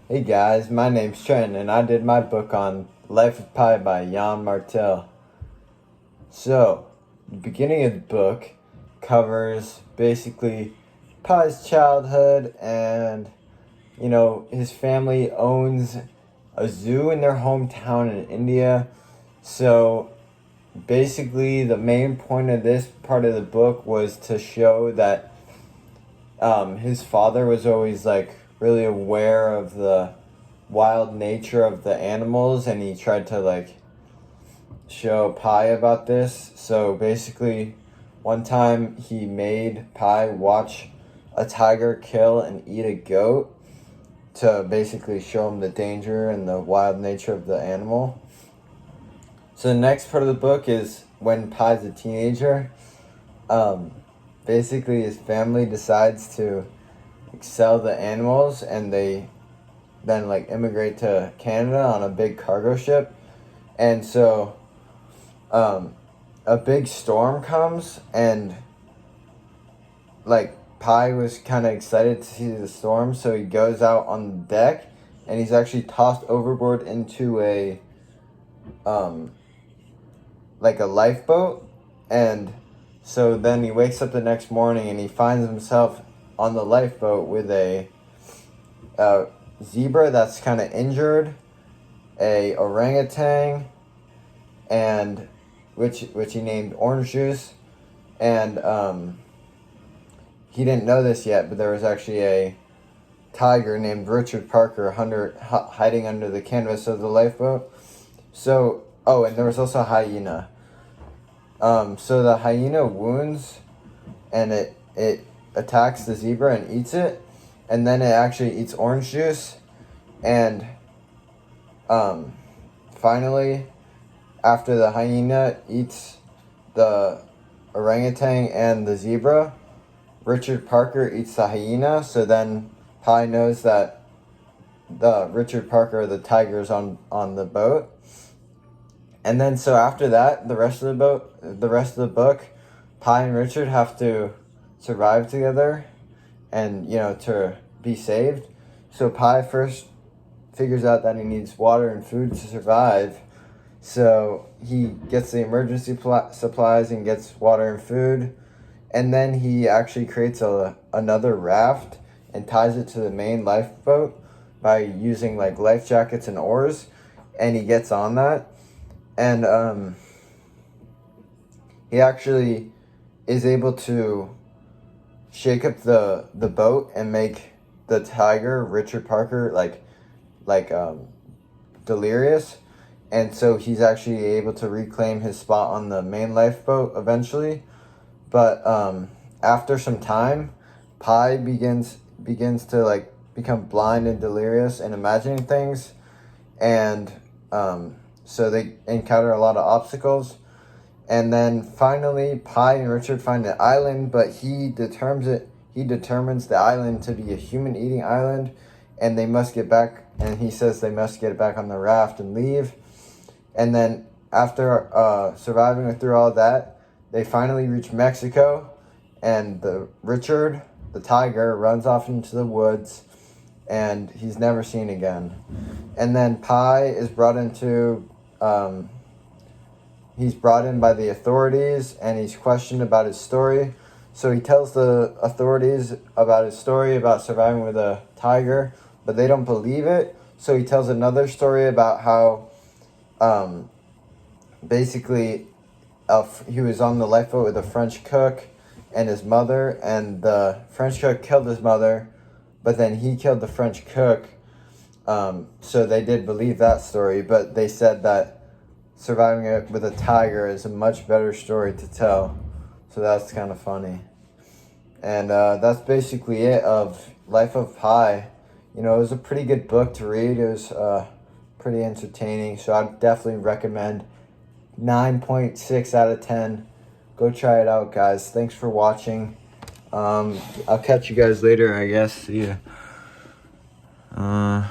Hey guys, my name's Trent, and I did my book on Life of Pi by Jan Martel. So, the beginning of the book covers basically Pi's childhood, and his family owns a zoo in their hometown in India. So, basically, the main point of this part of the book was to show that his father was always really aware of the wild nature of the animals, and he tried to show Pi about this. So basically, one time he made Pi watch a tiger kill and eat a goat to basically show him the danger and the wild nature of the animal. So the next part of the book is when Pi's a teenager. Basically his family decides to sell the animals, and they then immigrate to Canada on a big cargo ship. And so a big storm comes, and Pi was kind of excited to see the storm, so he goes out on the deck, and he's actually tossed overboard into a a lifeboat. And so then he wakes up the next morning, and he finds himself on the lifeboat with a zebra that's kind of injured, a orangutan, and which he named Orange Juice, and he didn't know this yet, but there was actually a tiger named Richard Parker hiding under the canvas of the lifeboat. So, and there was also a hyena. So the hyena wounds, and it attacks the zebra and eats it, and then it actually eats Orange Juice. And finally, after the hyena eats the orangutan and the zebra, Richard Parker eats the hyena. So then Pi knows that the Richard Parker, the tiger, is on the boat. And then so after that, the rest of the book, Pi and Richard have to survive together, and to be saved. So Pi first figures out that he needs water and food to survive. So he gets the emergency supplies and gets water and food. And then he actually creates another raft and ties it to the main lifeboat by using life jackets and oars. And he gets on that. And he actually is able to shake up the boat and make the tiger, Richard Parker, delirious. And so he's actually able to reclaim his spot on the main lifeboat eventually. But after some time, Pi begins to become blind and delirious and imagining things. And so they encounter a lot of obstacles. And then finally, Pi and Richard find an island, but he determines the island to be a human-eating island, and they must get back. And he says they must get back on the raft and leave. And then after surviving through all that, they finally reach Mexico, and Richard, the tiger, runs off into the woods, and he's never seen again. And then Pi is brought into. He's brought in by the authorities, and he's questioned about his story. So he tells the authorities about his story about surviving with a tiger, but they don't believe it. So he tells another story about how basically he was on the lifeboat with a French cook and his mother, and the French cook killed his mother, but then he killed the French cook. So they did believe that story, but they said that surviving it with a tiger is a much better story to tell. So that's kind of funny. And that's basically it of Life of Pi. It was a pretty good book to read. It was pretty entertaining. So I'd definitely recommend 9.6 out of 10. Go try it out, guys. Thanks for watching. I'll catch you guys later, I guess. See ya.